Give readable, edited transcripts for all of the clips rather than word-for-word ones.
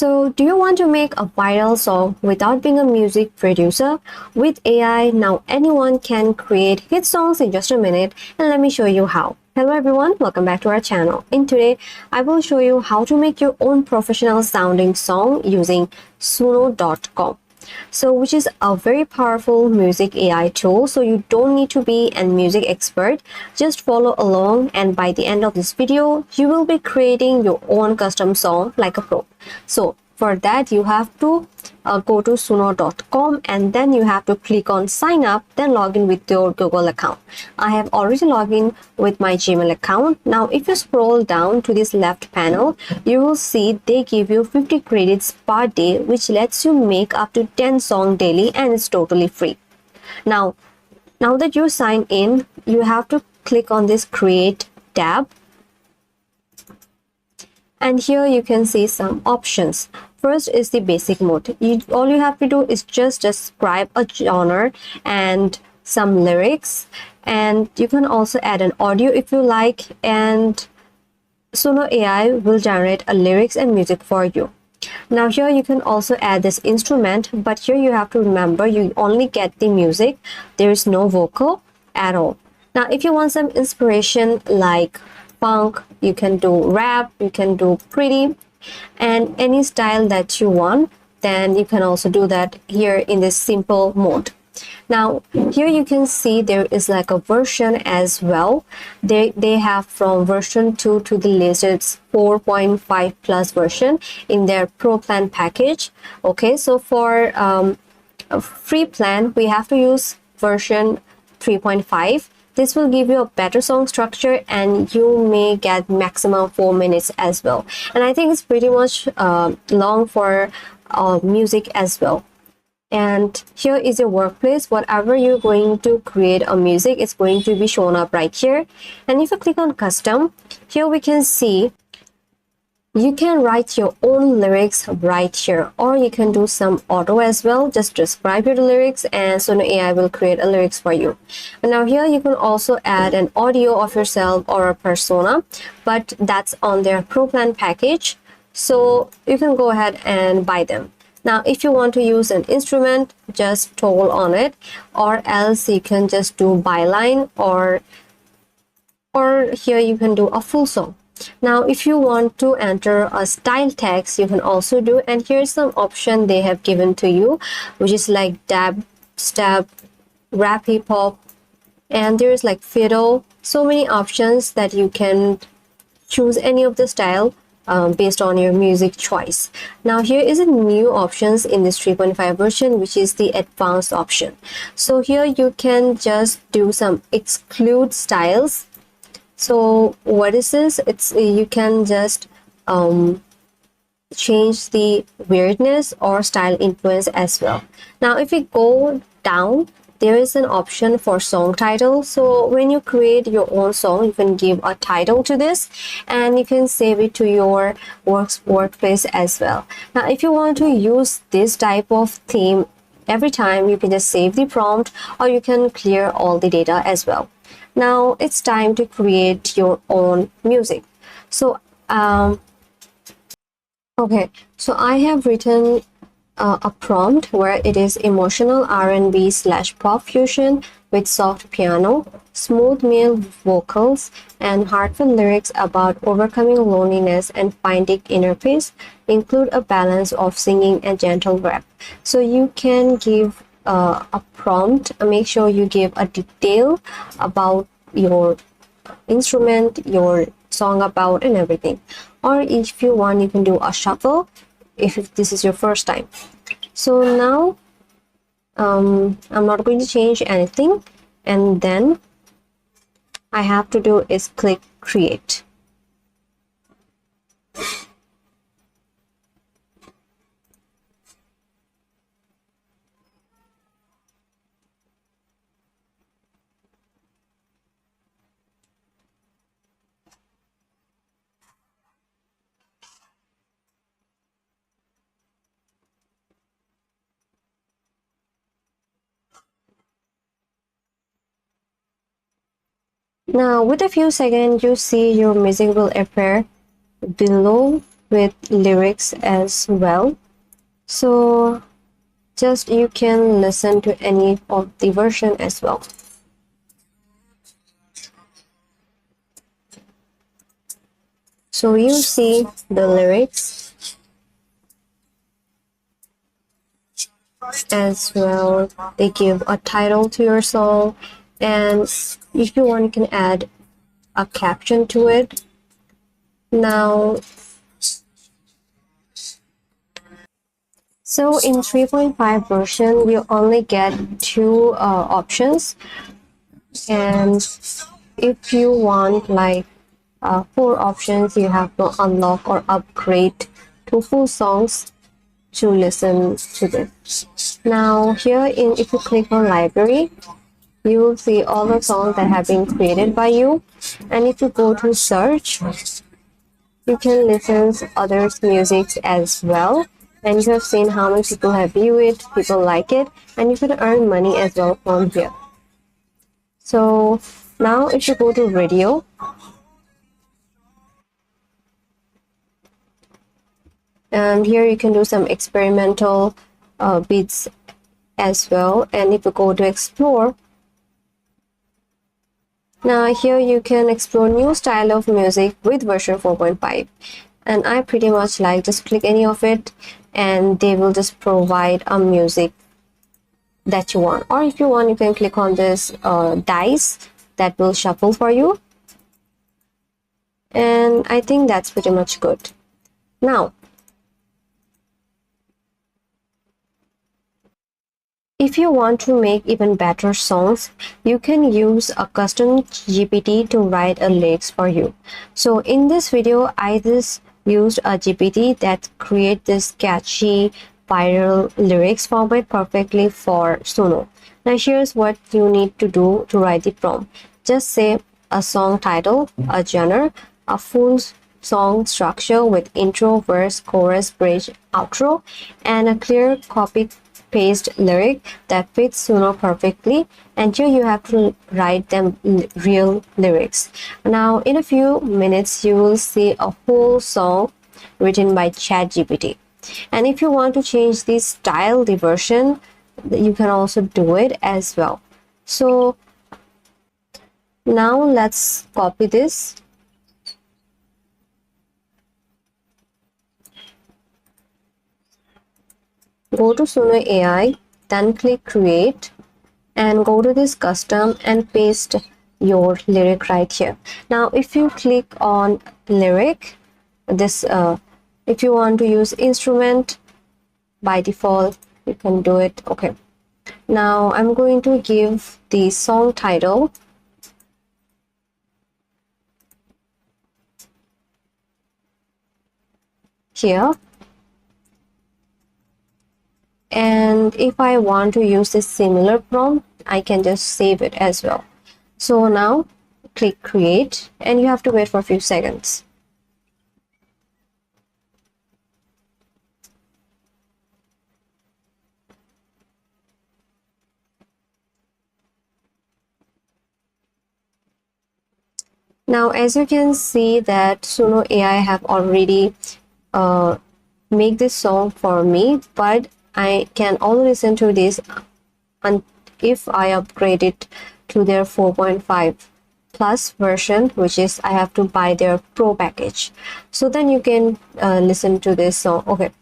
So, do you want to make a viral song without being a music producer? With AI, now anyone can create hit songs in just a minute, and let me show you how. Hello everyone, welcome back to our channel. In today, I will show you how to make your own professional sounding song using Suno.com. So, which is a very powerful music AI tool. So you don't need to be a music expert. Just follow along, and by the end of this video, you will be creating your own custom song like a pro. So for that, you have to go to suno.com, and then you have to click on sign up, then log in with your Google account. I have already logged in with my Gmail account. Now if you scroll down to this left panel, you will see they give you 50 credits per day, which lets you make up to 10 songs daily, and it's totally free. Now that you sign in, you have to click on this create tab, and here you can see some options. First is the basic mode. All you have to do is just describe a genre and some lyrics, and you can also add an audio if you like, and Suno AI will generate a lyrics and music for you. Now here you can also add this instrument, but here you have to remember you only get the music. There is no vocal at all. Now if you want some inspiration like funk, you can do rap, you can do pretty, and any style that you want, then you can also do that here in this simple mode. Now here you can see there is like a version as well. They have from version 2 to the latest 4.5 plus version in their pro plan package. Okay, so for a free plan we have to use version 3.5. This will give you a better song structure, and you may get maximum 4 minutes as well. And I think it's pretty much long for music as well. And here is your workplace. Whatever you're going to create a music, it's going to be shown up right here. And if you click on custom, here we can see you can write your own lyrics right here, or you can do some auto as well. Just describe your lyrics and Suno AI will create a lyrics for you. And now here you can also add an audio of yourself or a persona, but that's on their pro plan package, so you can go ahead and buy them. Now if you want to use an instrument, just toggle on it, or else you can just do byline, or here you can do a full song. Now if you want to enter a style text, you can also do, and here's some option they have given to you, which is like dab, step, rap, hip hop, and there's like fiddle. So many options that you can choose any of the style based on your music choice. Now here is a new options in this 3.5 version, which is the advanced option. So here you can just do some exclude styles. So what is this? It's you can just change the weirdness or style influence as well. Now if we go down, there is an option for song title. So when you create your own song, you can give a title to this, and you can save it to your workplace as well. Now if you want to use this type of theme every time, you can just save the prompt, or you can clear all the data as well. Now it's time to create your own music. So okay, so I have written a prompt where it is emotional R&B / pop fusion with soft piano, smooth male vocals, and heartfelt lyrics about overcoming loneliness and finding inner peace. Include a balance of singing and gentle rap. So you can give a prompt. Make sure you give a detail about your instrument, your song about, and everything. Or if you want, you can do a shuffle if this is your first time. So now I'm not going to change anything, and then I have to do is click create. Now with a few seconds, you see your music will appear below with lyrics as well. So just you can listen to any of the version as well. So you see the lyrics as well. They give a title to your song, and if you want, you can add a caption to it. Now, so in 3.5 version, you only get two options, and if you want like four options, you have to unlock or upgrade to full songs to listen to this. Now here, in if you click on library, you will see all the songs that have been created by you, and if you go to search, you can listen to others' music as well, and you have seen how many people have viewed it, people like it, and you can earn money as well from here. So now if you go to radio, and here you can do some experimental beats as well, and if you go to explore, now here you can explore new style of music with version 4.5, and I pretty much like just click any of it and they will just provide a music that you want, or if you want you can click on this dice that will shuffle for you, and I think that's pretty much good. Now if you want to make even better songs, you can use a custom GPT to write a lyrics for you. So in this video, I just used a GPT that create this catchy viral lyrics format perfectly for Suno. Now here's what you need to do to write the prompt. Just say a song title, a genre, a full song structure with intro, verse, chorus, bridge, outro, and a clear copy paste lyric that fits Suno perfectly, and here you have to write them real lyrics. Now in a few minutes you will see a whole song written by ChatGPT, and if you want to change the style, the version, you can also do it as well. So now let's copy this. Go to Suno AI, then click create, and go to this custom and paste your lyric right here. Now if you click on lyric, this if you want to use instrument, by default you can do it. Okay, now I'm going to give the song title here, and if I want to use this similar prompt, I can just save it as well. So now click create, and you have to wait for a few seconds. Now as you can see that Suno AI have already make this song for me, but I can only listen to this and if I upgrade it to their 4.5 plus version, which is I have to buy their pro package, so then you can listen to this song. Okay,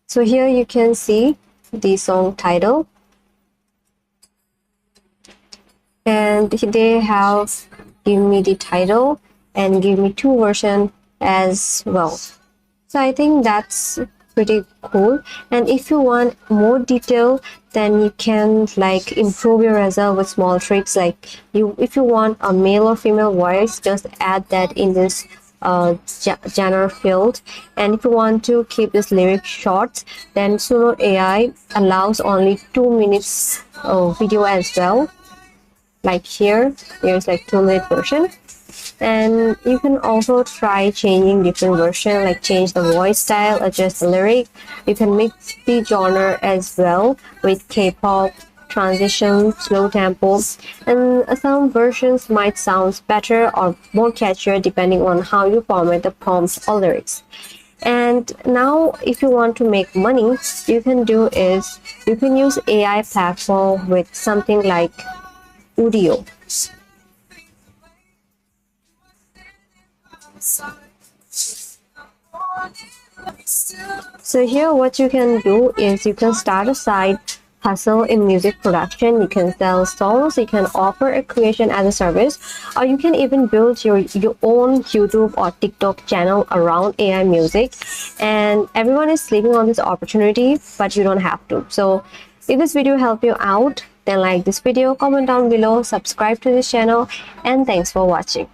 so here you can see the song title, and they have given me the title and give me two versions as well. So I think that's pretty cool, and if you want more detail, then you can like improve your result with small tricks, like if you want a male or female voice, just add that in this genre field, and if you want to keep this lyric short, then Suno AI allows only 2 minutes video as well. Like here there's like 2-minute version, and you can also try changing different version, like change the voice style, adjust the lyric. You can mix the genre as well with K-pop, transition, slow tempo, and some versions might sound better or more catchier depending on how you format the prompts or lyrics. And now if you want to make money, you can do is you can use AI platform with something like Udio. So here what you can do is you can start a side hustle in music production. You can sell songs, you can offer a creation as a service, or you can even build your own YouTube or TikTok channel around AI music. And everyone is sleeping on this opportunity, but you don't have to. So if this video helped you out, then like this video, comment down below, subscribe to this channel, and thanks for watching.